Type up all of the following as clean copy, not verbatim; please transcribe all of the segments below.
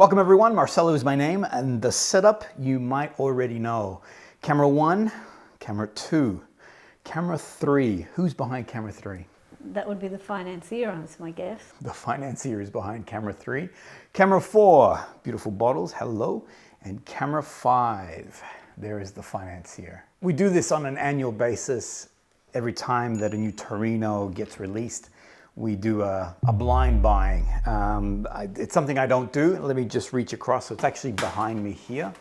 Welcome everyone, Marcelo is my name, and the setup you might already know. Camera 1, camera 2, camera 3. Who's behind camera 3? That would be the financier, that's my guess. The financier is behind camera 3. Camera 4, beautiful bottles, hello. And camera 5, there is the financier. We do this on an annual basis. Every time that a new Torino gets released, we do a blind buying. It's something I don't do. Let me just reach across. So it's actually behind me here.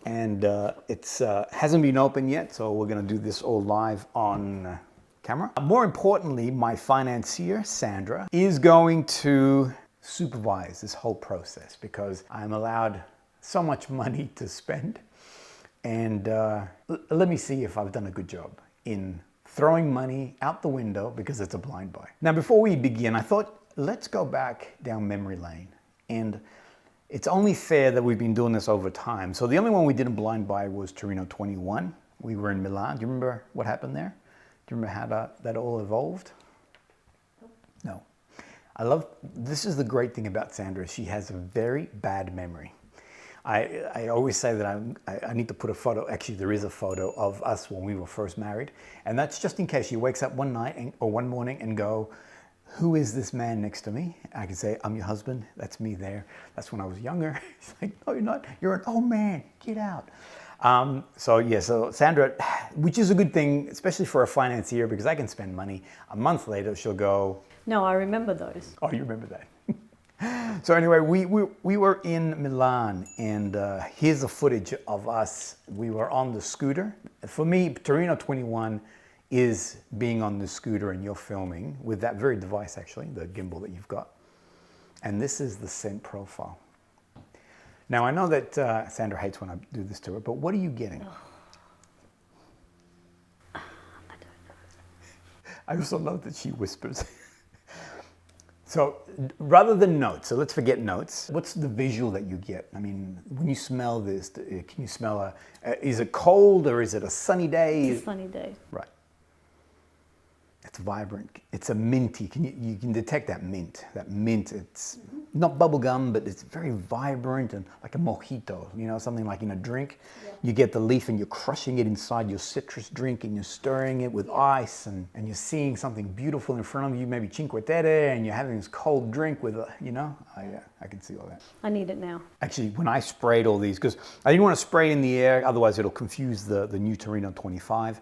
And it hasn't been opened yet, so we're gonna do this all live on camera. More importantly, my financier, Sandra, is going to supervise this whole process because I'm allowed so much money to spend. And let me see if I've done a good job in throwing money out the window because it's a blind buy. Now, before we begin, I thought, let's go back down memory lane. And it's only fair that we've been doing this over time. So the only one we didn't blind buy was Torino 21. We were in Milan. Do you remember what happened there? Do you remember how that all evolved? No. This is the great thing about Sandra. She has a very bad memory. I always say that I need to put a photo, actually there is a photo of us when we were first married, and that's just in case she wakes up one night or one morning and go, who is this man next to me? I can say, I'm your husband, that's me there. That's when I was younger. It's like, no, you're not, you're an old man, get out. So Sandra, which is a good thing, especially for a financier, because I can spend money. A month later, she'll go. No, I remember those. Oh, you remember that. So anyway, we were in Milan, and here's the footage of us. We were on the scooter. For me, Torino 21 is being on the scooter and you're filming with that very device, actually, the gimbal that you've got. And this is the scent profile. Now, I know that Sandra hates when I do this to her, but what are you getting? Oh. I don't know. I also love that she whispers. So rather than notes, so let's forget notes. What's the visual that you get? I mean, when you smell this, can you smell is it cold or is it a sunny day? It's a sunny day. Right. It's vibrant. It's a minty. You can detect that mint. That mint. It's not bubblegum, but it's very vibrant and like a mojito. You know, something like in a drink. Yeah. You get the leaf and you're crushing it inside your citrus drink and you're stirring it with ice and you're seeing something beautiful in front of you, maybe Cinque Terre, and you're having this cold drink with I can see all that. I need it now. Actually, when I sprayed all these, because I didn't want to spray in the air, otherwise it'll confuse the new Torino 25.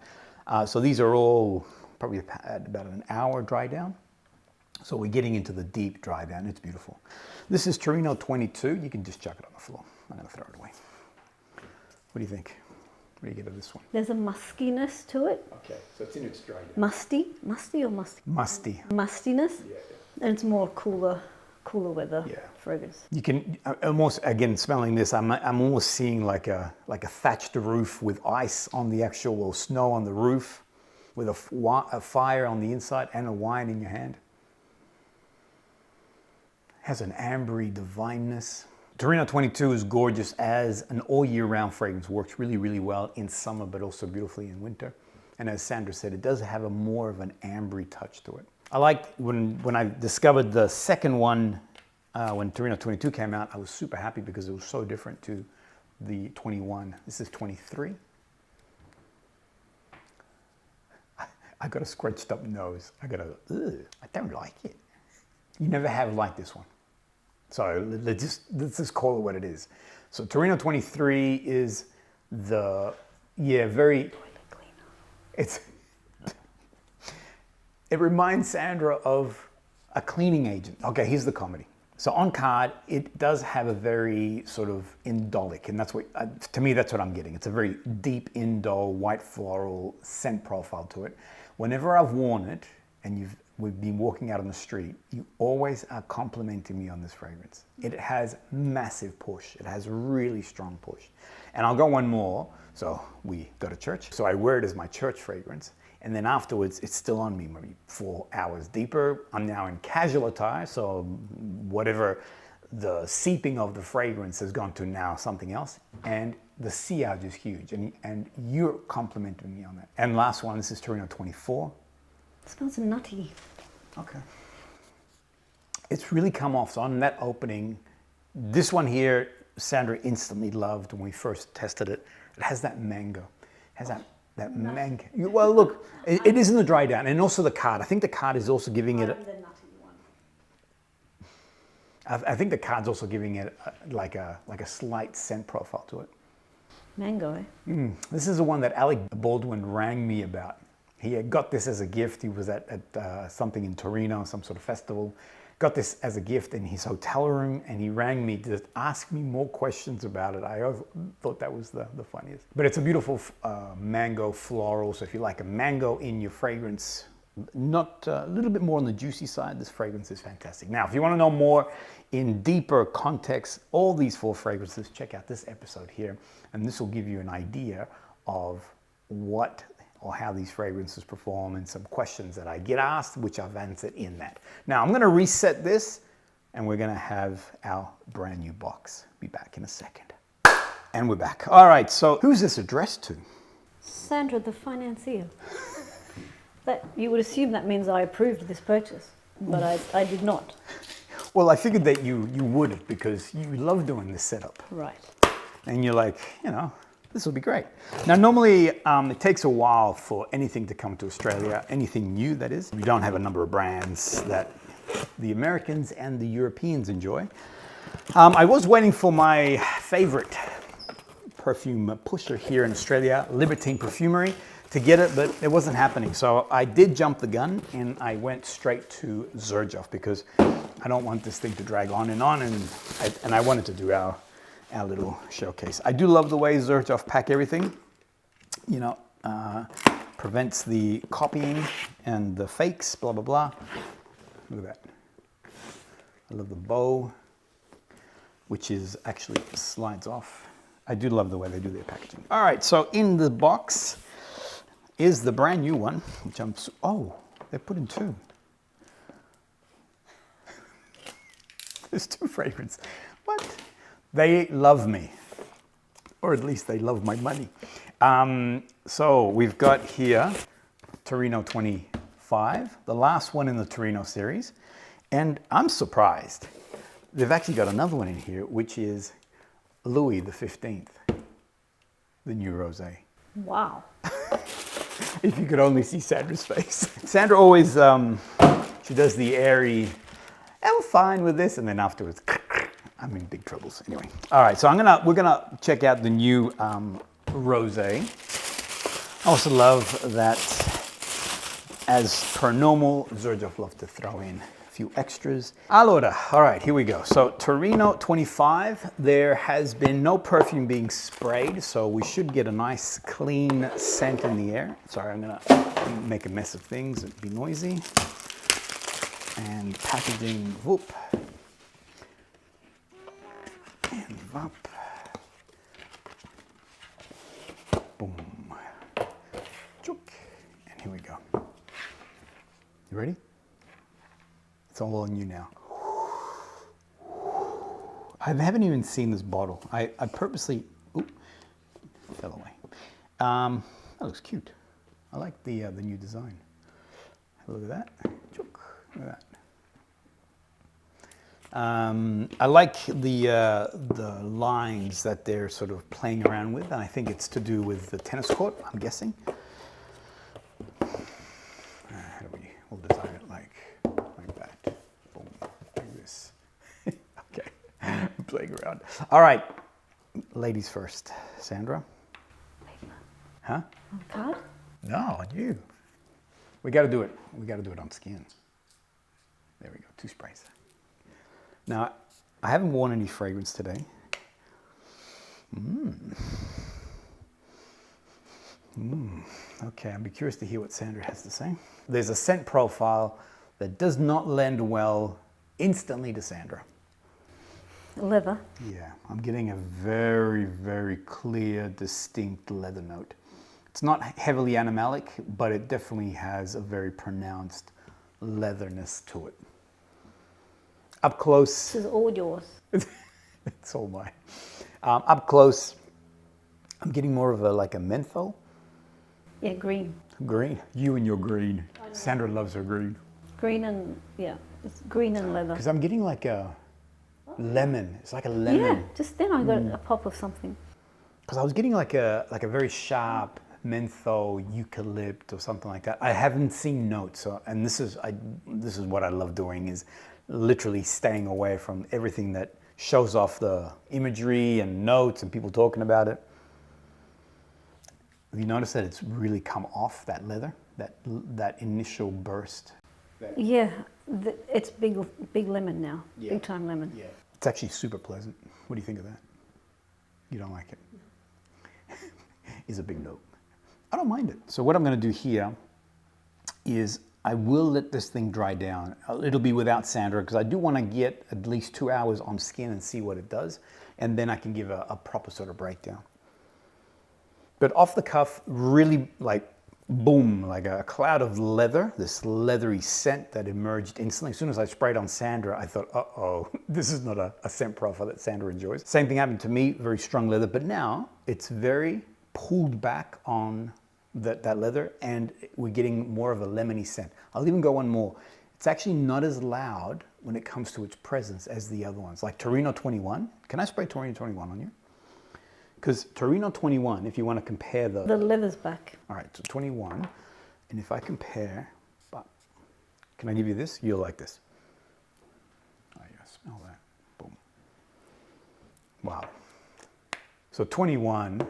So these are all probably at about an hour dry down. So we're getting into the deep dry down. It's beautiful. This is Torino 22. You can just chuck it on the floor. I'm going to throw it away. What do you think? What do you get of this one? There's a muskiness to it. Okay, so it's in its dry down. Musty or musty? Musty. Mustiness. Yeah. And it's more cooler weather fragrance. You can almost, again, smelling this, I'm almost seeing like a thatched roof with ice on the actual snow on the roof, with a fire on the inside and a wine in your hand. Has an ambery divineness. Torino 22 is gorgeous as an all year round fragrance. Works really, really well in summer, but also beautifully in winter. And as Sandra said, it does have more of an ambery touch to it. I liked when I discovered the second one, when Torino 22 came out, I was super happy because it was so different to the 21. This is 23. I got a scrunched up nose. I don't like it. You never have liked this one. So let's just call it what it is. So Torino 23 is very, it reminds Sandra of a cleaning agent. Okay, here's the comedy. So on card, it does have a very sort of indolic, and that's what, to me, that's what I'm getting. It's a very deep indol, white floral scent profile to it. Whenever I've worn it, and we've been walking out on the street, you always are complimenting me on this fragrance. It has massive push. It has really strong push. And I'll go one more. So we go to church. So I wear it as my church fragrance. And then afterwards, it's still on me, maybe 4 hours deeper. I'm now in casual attire. So whatever the seeping of the fragrance has gone to now something else. And the sillage is huge. And you're complimenting me on that. And last one, this is Torino 24. It smells nutty. Okay. It's really come off. So on that opening, This one here, Sandra instantly loved when we first tested it. It has that mango. It has that mango. Well, look, it is in the Drydown, and also the card. I think the card is also giving it. I think the card's also giving it like a slight scent profile to it. Mango, eh? This is the one that Alec Baldwin rang me about. He had got this as a gift. He was at something in Torino, some sort of festival. Got this as a gift in his hotel room, and he rang me to ask me more questions about it. I thought that was the funniest. But it's a beautiful mango floral. So if you like a mango in your fragrance, not a little bit more on the juicy side, this fragrance is fantastic. Now, if you want to know more in deeper context, all these 4 fragrances, check out this episode here, and this will give you an idea of what or how these fragrances perform and some questions that I get asked, which I've answered in that. Now I'm gonna reset this and we're gonna have our brand new box. Be back in a second. And we're back. All right, so who's this addressed to? Sandra, the financier. That, you would assume that means I approved this purchase, but I did not. Well, I figured that you would, because you love doing this setup. Right. And you're like, you know, this will be great. Now, normally it takes a while for anything to come to Australia, anything new that is. We don't have a number of brands that the Americans and the Europeans enjoy. I was waiting for my favorite perfume pusher here in Australia, Libertine Perfumery, to get it, but it wasn't happening. So I did jump the gun and I went straight to XerJoff because I don't want this thing to drag on, and I wanted to do our little showcase. I do love the way XerJoff pack everything. You know, prevents the copying and the fakes, blah, blah, blah. Look at that. I love the bow, which is actually slides off. I do love the way they do their packaging. All right, so in the box is the brand new one, which oh, they put in 2. There's 2 fragrances. What? They love me, or at least they love my money. So we've got here Torino 25, the last one in the Torino series. And I'm surprised. They've actually got another one in here, which is Louis XV, the new rosé. Wow. If you could only see Sandra's face. Sandra always, she does the airy, I'm fine with this, and then afterwards, I'm in big troubles. Anyway, all right. So we're gonna check out the new rosé. I also love that, as per normal, XerJoff love to throw in a few extras. Allora, all right, here we go. So Torino 25. There has been no perfume being sprayed, so we should get a nice clean scent in the air. Sorry, I'm gonna make a mess of things and be noisy. And packaging, whoop. And up. Boom. Chook. And here we go. You ready? It's all on you now. I haven't even seen this bottle. I purposely, fell away. That looks cute. I like the new design. Have a look at that. Chook. Look at that. I like the lines that they're sort of playing around with, and I think it's to do with the tennis court, I'm guessing. We'll design it like that. Boom, like this. Okay, I'm playing around. All right, ladies first. Sandra? Huh? On card? No, on you. We got to do it. We got to do it on skin. There we go, 2 sprays. Now, I haven't worn any fragrance today. Okay, I'd be curious to hear what Sandra has to say. There's a scent profile that does not lend well instantly to Sandra. Leather. Yeah, I'm getting a very, very clear, distinct leather note. It's not heavily animalic, but it definitely has a very pronounced leatherness to it. Up close. This is all yours. It's all mine. Up close, I'm getting more of like a menthol. Yeah, green. Green. You and your green. Sandra loves her green. Green and, yeah, it's green and leather. Because I'm getting like a... lemon. It's like a lemon. Yeah, just then I got a pop of something. Because I was getting like a very sharp menthol, eucalypt, or something like that. I haven't seen notes, and this is what I love doing, is literally staying away from everything that shows off the imagery and notes and people talking about it. Have you noticed that it's really come off, that leather, that initial burst? Yeah, it's big lemon now, Yeah. big time lemon. Yeah. It's actually super pleasant. What do you think of that? You don't like it? Is a big note. I don't mind it. So what I'm going to do here is I will let this thing dry down. It'll be without sander because I do want to get at least 2 hours on skin and see what it does. And then I can give a proper sort of breakdown. But off the cuff, really like boom, like a cloud of leather, this leathery scent that emerged instantly. As soon as I sprayed on Sandra, I thought, uh-oh, this is not a scent profile that Sandra enjoys. Same thing happened to me, very strong leather, but now it's very pulled back on that leather, and we're getting more of a lemony scent. I'll even go one more. It's actually not as loud when it comes to its presence as the other ones, like Torino 21. Can I spray Torino 21 on you? Because Torino 21, if you want to compare the leather's back. All right, so 21, and if I compare, but can I give you this? You'll like this. Oh yeah, smell that. Boom. Wow. So 21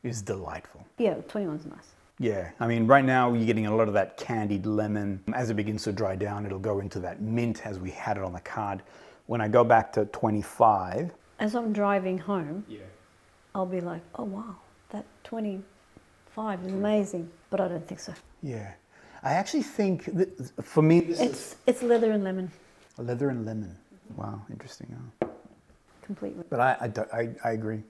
is delightful. Yeah, 21's nice. Yeah, I mean, right now you're getting a lot of that candied lemon. As it begins to dry down, it'll go into that mint as we had it on the card. When I go back to 25. As I'm driving home, Yeah. I'll be like, oh wow, that 25 is amazing. But I don't think so. Yeah. I actually think that for me, it's leather and lemon. Leather and lemon. Wow, interesting. Oh. Completely. But I agree.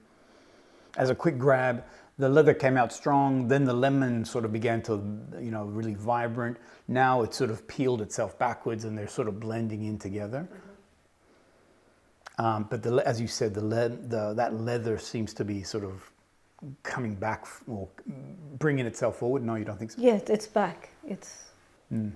As a quick grab, the leather came out strong, then the lemon sort of began to, really vibrant. Now it's sort of peeled itself backwards and they're sort of blending in together. But as you said, that leather seems to be sort of coming back or bringing itself forward. No, you don't think so? Yeah, it's back. I'm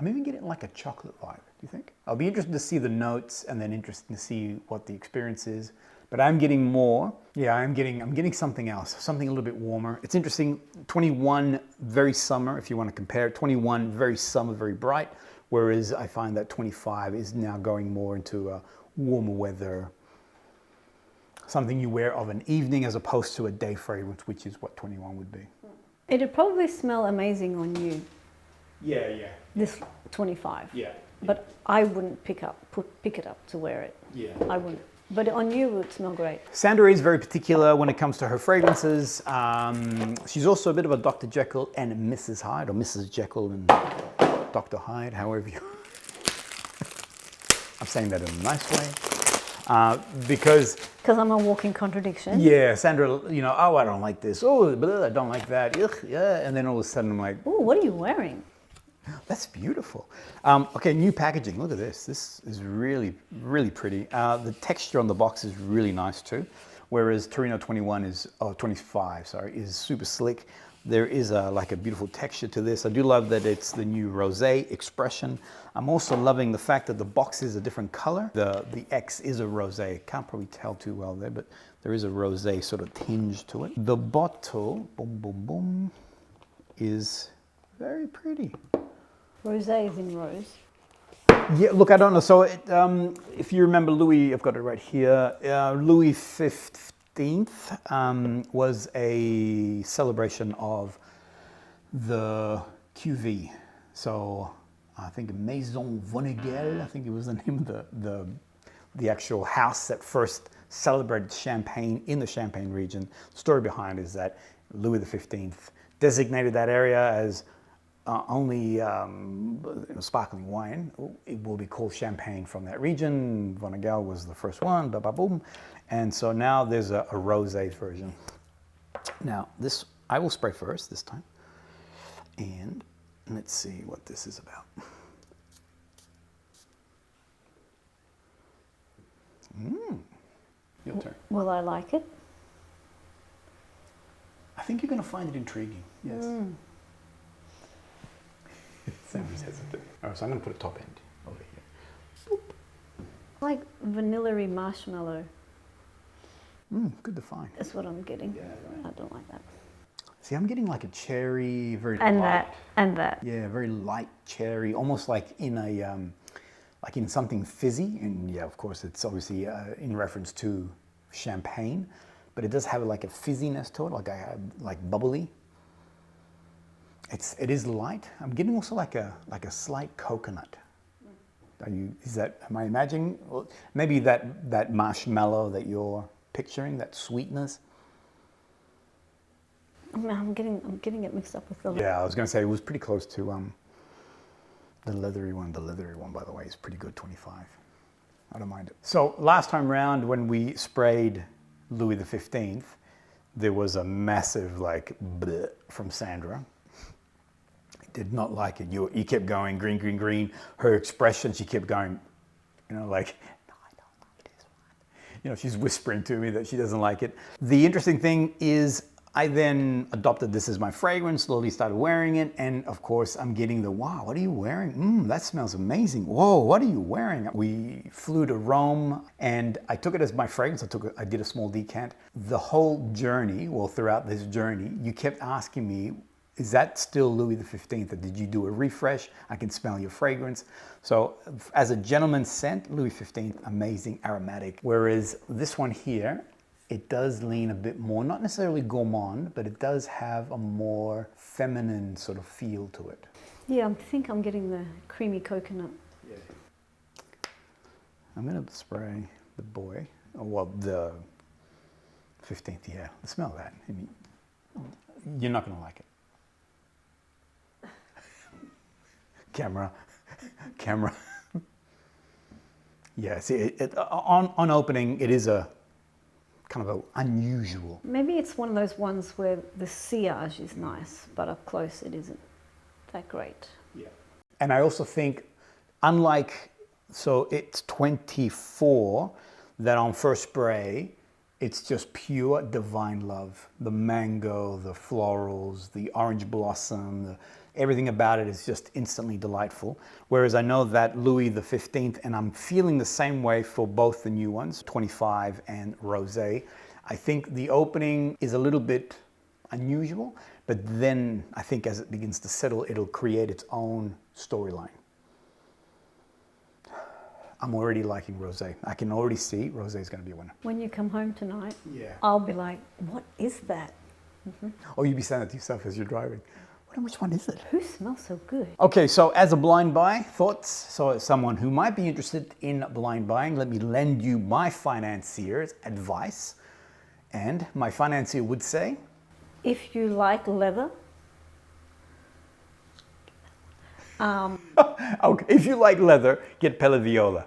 even getting like a chocolate vibe, do you think? I'll be interested to see the notes and then interested to see what the experience is. But I'm getting more. Yeah, I'm getting something else, something a little bit warmer. It's interesting, 21, very summer, if you want to compare it. 21, very summer, very bright. Whereas I find that 25 is now going more into warmer weather, something you wear of an evening as opposed to a day fragrance, which is what 21 would be. It'd probably smell amazing on you. Yeah, yeah. This 25. Yeah. But I wouldn't pick it up to wear it. Yeah. I wouldn't. But on you, it would smell great. Sandra is very particular when it comes to her fragrances. She's also a bit of a Dr. Jekyll and Mrs. Hyde, or Mrs. Jekyll and Dr. Hyde, however you... I'm saying that in a nice way. Because I'm a walking contradiction. Yeah, Sandra, oh, I don't like this. Oh, blah, I don't like that. Ugh, yeah. And then all of a sudden I'm like... Oh, what are you wearing? That's beautiful. Okay, new packaging. Look at this. This is really, really pretty. The texture on the box is really nice too. Whereas Torino 25, is super slick. There is like a beautiful texture to this. I do love that it's the new Rosé expression. I'm also loving the fact that the box is a different color. The X is a Rosé. Can't probably tell too well there, but there is a Rosé sort of tinge to it. The bottle, boom, boom, boom, is very pretty. Rosé is in rose. Yeah, look, I don't know. So if you remember Louis, I've got it right here. Louis XV was a celebration of the QV. So I think Maison Vonnegut, I think it was the name of the actual house that first celebrated champagne in the Champagne region. The story behind it is that Louis XV designated that area as only sparkling wine. It will be called champagne from that region. Vonnegut was the first one, boom. And so now there's a rosé version. Now this, I will spray first this time. And let's see what this is about. Your turn. Will I like it? I think you're going to find it intriguing, yes. Sandra's hesitant. All right, so I'm going to put a top end over here. Boop. Like vanilla-y marshmallow. Good to find. That's what I'm getting. Yeah, right. I don't like that. See, I'm getting like a cherry, very And light. that. Yeah, very light cherry, almost like in a, like in something fizzy. And yeah, of course, it's obviously in reference to champagne, but it does have like a fizziness to it, like bubbly. It is light. I'm getting also like a slight coconut. Am I imagining? Well, maybe that marshmallow that you're picturing, that sweetness. I'm getting it mixed up with the. Yeah, I was going to say it was pretty close to the leathery one. The leathery one, by the way, is pretty good, 25. I don't mind it. So last time round when we sprayed Louis XV, there was a massive like bleh from Sandra. Did not like it. You kept going green, green, green. Her expression, she kept going, like, no, I don't like this one. She's whispering to me that she doesn't like it. The interesting thing is I then adopted this as my fragrance, slowly started wearing it. And of course I'm getting the, wow, what are you wearing? That smells amazing. Whoa, what are you wearing? We flew to Rome and I took it as my fragrance. I did a small decant. The whole journey, throughout this journey, you kept asking me, is that still Louis XV, or did you do a refresh? I can smell your fragrance. So as a gentleman's scent, Louis XV, amazing, aromatic. Whereas this one here, it does lean a bit more, not necessarily gourmand, but it does have a more feminine sort of feel to it. Yeah, I think I'm getting the creamy coconut. Yeah. I'm gonna spray the boy, the 15th, yeah. Smell that. You're not gonna like it. Camera. Yeah, see, on opening, it is a kind of unusual. Maybe it's one of those ones where the sillage is nice, but up close it isn't that great. Yeah. And I also think, so it's 24, that on first spray, it's just pure divine love. The mango, the florals, the orange blossom, everything about it is just instantly delightful. Whereas I know that Louis XV, and I'm feeling the same way for both the new ones, 25 and Rosé. I think the opening is a little bit unusual, but then I think as it begins to settle, it'll create its own storyline. I'm already liking Rosé. I can already see Rosé is going to be a winner. When you come home tonight, yeah, I'll be like, what is that? Mm-hmm. Or you'll be saying that to yourself as you're driving. Which one is it? Who smells so good? Okay, so as a blind buy, thoughts? So as someone who might be interested in blind buying, let me lend you my financier's advice. And my financier would say, if you like leather, okay, if you like leather, get Pelle Viola.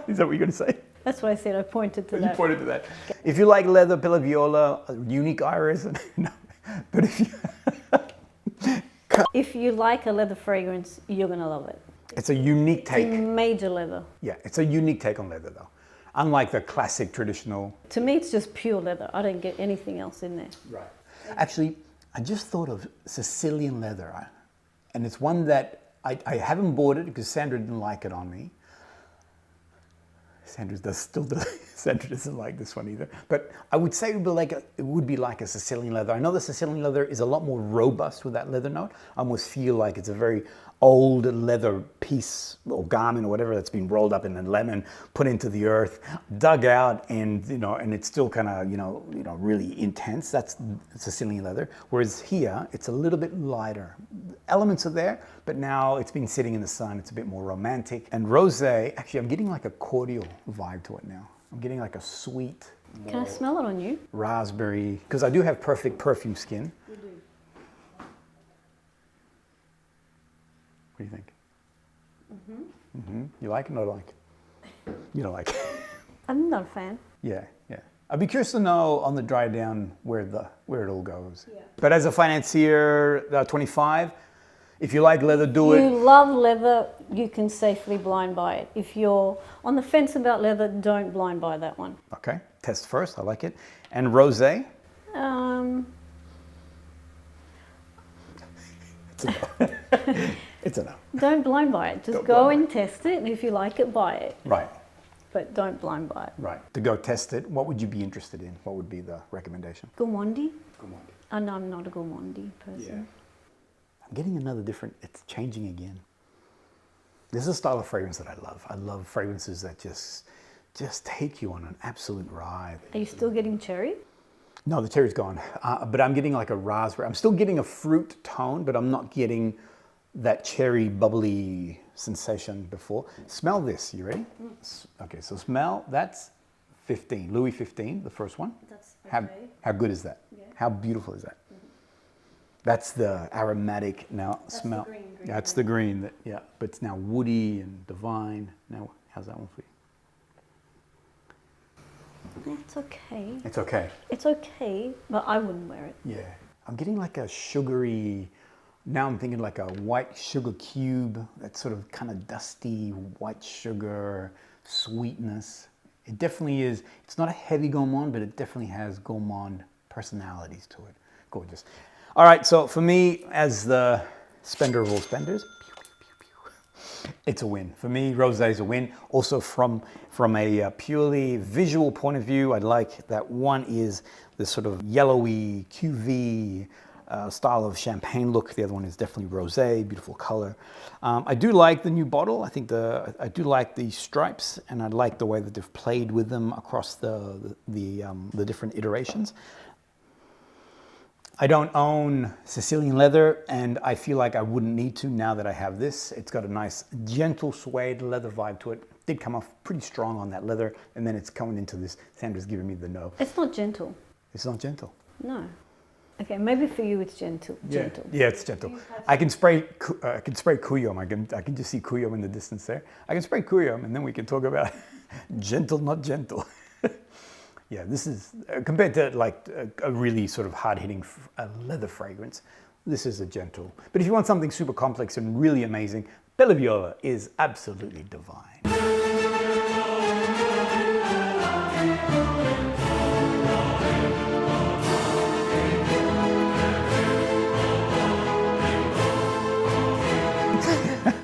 Is that what you're going to say? That's what I said. I pointed to that. You pointed to that. If you like leather, Pelle Viola, unique iris. No, but if you like a leather fragrance, you're going to love it. It's a unique take. It's major leather. Yeah, it's a unique take on leather though. Unlike the classic traditional. To me, it's just pure leather. I don't get anything else in there. Right. Actually, I just thought of Sicilian leather. And it's one that I haven't bought it because Sandra didn't like it on me. Sandra doesn't like this one either. But I would say it would be like a Sicilian leather. I know the Sicilian leather is a lot more robust with that leather note. I almost feel like it's a very old leather piece or garment or whatever that's been rolled up in a lemon, put into the earth, dug out, and and it's still kind of really intense. That's Sicilian leather. Whereas here, it's a little bit lighter. Elements are there, but now it's been sitting in the sun. It's a bit more romantic. And Rosé, actually, I'm getting like a cordial vibe to it now. I'm getting like a sweet. Can I smell it on you? Raspberry, because I do have perfect perfume skin. You do. What do you think? You like it or don't like it? You don't like it? I'm not a fan. Yeah. I'd be curious to know on the Drydown where it all goes. Yeah. But as a financier, 25, if you like leather, do it. You love leather, you can safely blind buy it. If you're on the fence about leather, don't blind buy that one. Okay, test first, I like it. And Rosé? It's enough. Don't blind buy it. Just Don't go blind and test it, and if you like it, buy it. Right. But don't blind buy it. Right. To go test it, what would you be interested in? What would be the recommendation? Gourmandi? Gourmandi. And I'm not a gourmandi person. I'm getting another different, it's changing again. This is a style of fragrance that I love. I love fragrances that just take you on an absolute ride. Are you still getting cherry? No, the cherry's gone. But I'm getting like a raspberry. I'm still getting a fruit tone, but I'm not getting that cherry bubbly sensation before. Smell this. You ready? Okay, so smell. That's 15. Louis 15, the first one. That's okay. How good is that? Yeah. How beautiful is that? That's the aromatic now smell. The green. That's the green. That, yeah, but it's now woody and divine. Now, how's that one for you? It's okay. It's okay. It's okay, but I wouldn't wear it. Yeah. I'm getting like a sugary, now I'm thinking like a white sugar cube, that sort of kind of dusty white sugar sweetness. It definitely is, it's not a heavy gourmand, but it definitely has gourmand personalities to it. Gorgeous. All right, so for me, as the spender of all spenders, it's a win. For me, rosé is a win. Also from a purely visual point of view, I like that one is this sort of yellowy QV style of champagne look. The other one is definitely rosé, beautiful color. I do like the new bottle. I think I do like the stripes, and I like the way that they've played with them across the different iterations. I don't own Sicilian leather, and I feel like I wouldn't need to now that I have this. It's got a nice gentle suede leather vibe to it. Did come off pretty strong on that leather, and then it's coming into this. Sandra's giving me the no. It's not gentle. It's not gentle. No. Okay, maybe for you it's gentle. Yeah, yeah, it's gentle. I can spray Cuyom. I can just see Cuyom in the distance there. I can spray Cuyom, and then we can talk about gentle, not gentle. Yeah, this is, compared to like a really sort of hard-hitting leather fragrance, this is a gentle. But if you want something super complex and really amazing, Pelle Viola is absolutely divine.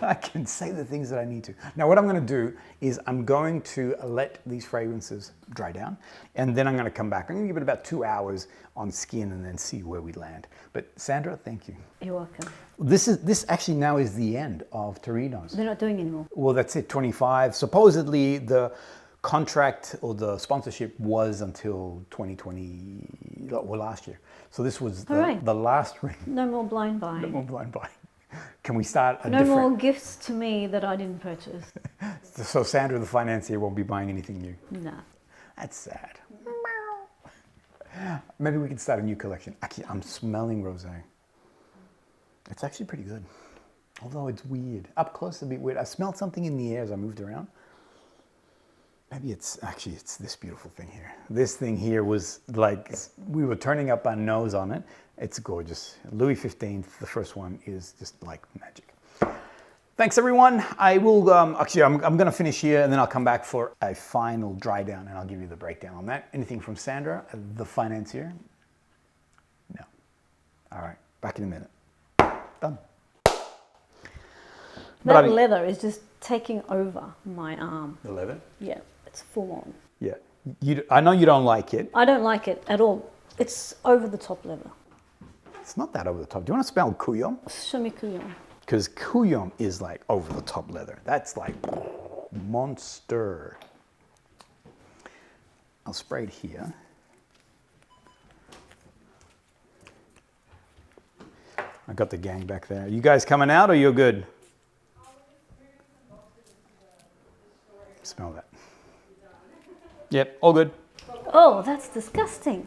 I can say the things that I need to. Now what I'm going to do is I'm going to let these fragrances dry down, and then I'm going to come back. I'm going to give it about 2 hours on skin and then see where we land. But Sandra, thank you. You're welcome. This actually now is the end of Torino's. They're not doing anymore. Well, that's it, 25. Supposedly the contract or the sponsorship was until 2020, well, last year. So this was the last ring. No more blind buying. No more blind buying. Can we start a No more gifts to me that I didn't purchase. So Sandra, the financier, won't be buying anything new? No. That's sad. Maybe we can start a new collection. Actually, I'm smelling rosé. It's actually pretty good. Although it's weird. Up close, it's a bit weird. I smelled something in the air as I moved around. Maybe it's this beautiful thing here. This thing here was like, we were turning up our nose on it. It's gorgeous. Louis XV, the first one, is just like magic. Thanks everyone. I will, actually I'm going to finish here and then I'll come back for a final dry down and I'll give you the breakdown on that. Anything from Sandra, the financier? No. All right, back in a minute. Done. That leather is just taking over my arm. The leather? Yeah, it's full on. Yeah. I know you don't like it. I don't like it at all. It's over the top leather. It's not that over the top. Do you want to smell Cuyom? Show me Cuyom. Because Cuyom is like over the top leather. That's like monster. I'll spray it here. I got the gang back there. You guys coming out or you're good? Smell that. Yep, all good. Oh, that's disgusting.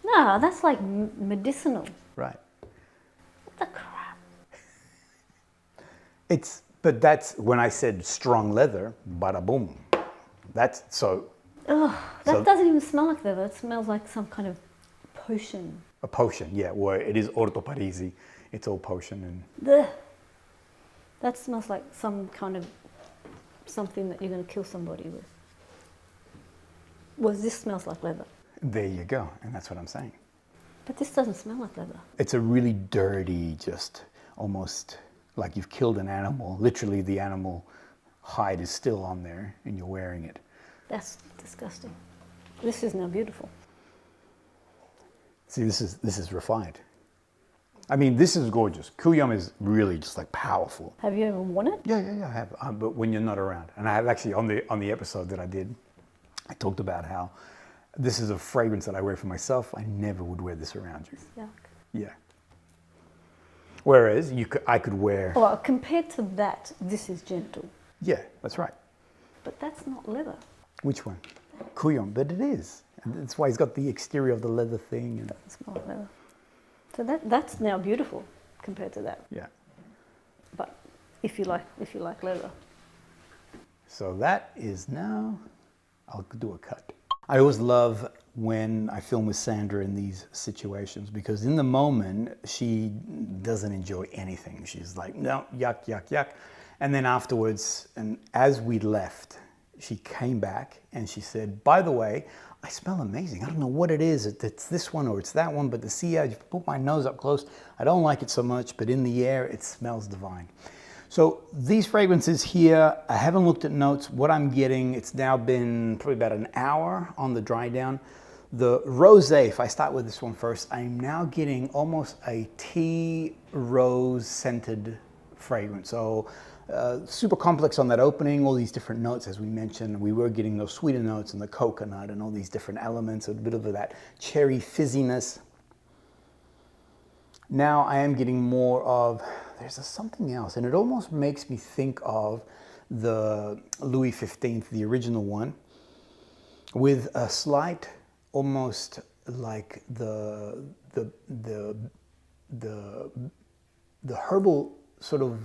No, that's like medicinal. Right. What the crap? But that's when I said strong leather, bada boom. That's so. Ugh, that doesn't even smell like leather. It smells like some kind of potion. A potion, yeah. Well, it is Orto Parisi. It's all potion and. Ugh. That smells like some kind of something that you're going to kill somebody with. Well, this smells like leather. There you go, and that's what I'm saying. But this doesn't smell like leather. It's a really dirty, just almost like you've killed an animal. Literally, the animal hide is still on there, and you're wearing it. That's disgusting. This is now beautiful. See, this is refined. I mean, this is gorgeous. Kuyom is really just like powerful. Have you ever worn it? Yeah, I have. But when you're not around, and I have actually on the episode that I did, I talked about how this is a fragrance that I wear for myself. I never would wear this around you. Yuck. Yeah. Whereas I could wear. Well, compared to that, this is gentle. Yeah, that's right. But that's not leather. Which one? Kuyom, but it is. And that's why he's got the exterior of the leather thing. And It doesn't smell like leather. So that's now beautiful compared to that. yeah. But if you like leather. So that is now, I'll do a cut. I always love when I film with Sandra in these situations because in the moment, she doesn't enjoy anything. She's like, no, yuck, yuck, yuck. And then afterwards, and as we left, she came back and she said, by the way, I smell amazing. I don't know what it is. It's this one or it's that one, but I put my nose up close. I don't like it so much, but in the air, it smells divine. So these fragrances here, I haven't looked at notes. What I'm getting, it's now been probably about an hour on the dry down. The Rosé, if I start with this one first, I'm now getting almost a tea rose scented fragrance. So super complex on that opening, all these different notes, as we mentioned. We were getting those sweeter notes and the coconut and all these different elements, a bit of that cherry fizziness. Now I am getting more of, there's something else, and it almost makes me think of the Louis XV, the original one, with a slight, almost like the herbal sort of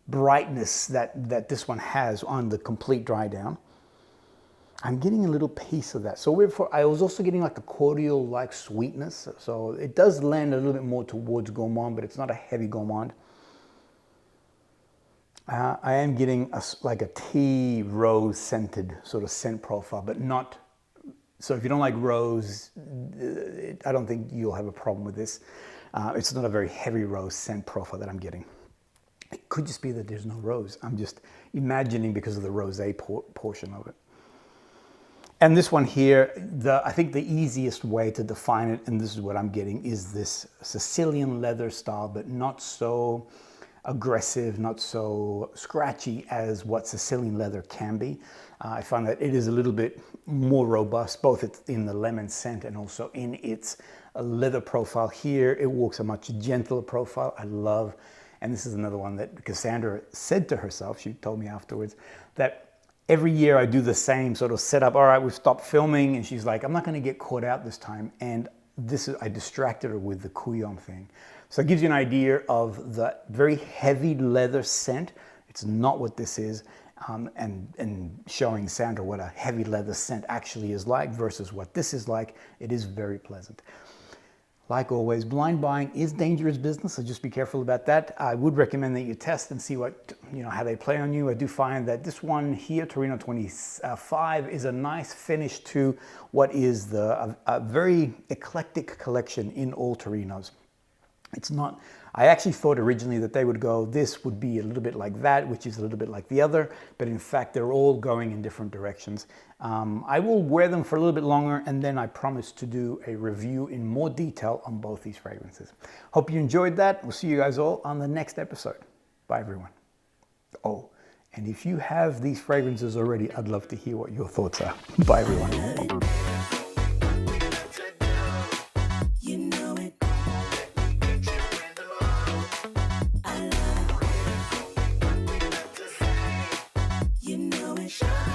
brightness that this one has on the complete dry down. I'm getting a little piece of that. So I was also getting like a cordial-like sweetness. So it does land a little bit more towards gourmand, but it's not a heavy gourmand. I am getting like a tea rose scented sort of scent profile, but not. So if you don't like rose, I don't think you'll have a problem with this. It's not a very heavy rose scent profile that I'm getting. It could just be that there's no rose. I'm just imagining because of the rosé portion of it. And this one here, I think the easiest way to define it, and this is what I'm getting, is this Sicilian leather style, but not so aggressive, not so scratchy as what Sicilian leather can be. I find that it is a little bit more robust, both in the lemon scent and also in its leather profile. Here, it walks a much gentler profile. I love, and this is another one that Cassandra said to herself, she told me afterwards, that every year I do the same sort of setup. All right, we've stopped filming, and she's like, I'm not going to get caught out this time. And I distracted her with the Kuyom thing. So it gives you an idea of the very heavy leather scent. It's not what this is, and showing Sandra what a heavy leather scent actually is like versus what this is like. It is very pleasant. Like always, blind buying is dangerous business, so just be careful about that. I would recommend that you test and see how they play on you. I do find that this one here, Torino 25, is a nice finish to what is a very eclectic collection in all Torinos. It's not, I actually thought originally that they would go, this would be a little bit like that, which is a little bit like the other, but in fact, they're all going in different directions. I will wear them for a little bit longer, and then I promise to do a review in more detail on both these fragrances. Hope you enjoyed that. We'll see you guys all on the next episode. Bye, everyone. Oh, and if you have these fragrances already, I'd love to hear what your thoughts are. Bye, everyone. Shine.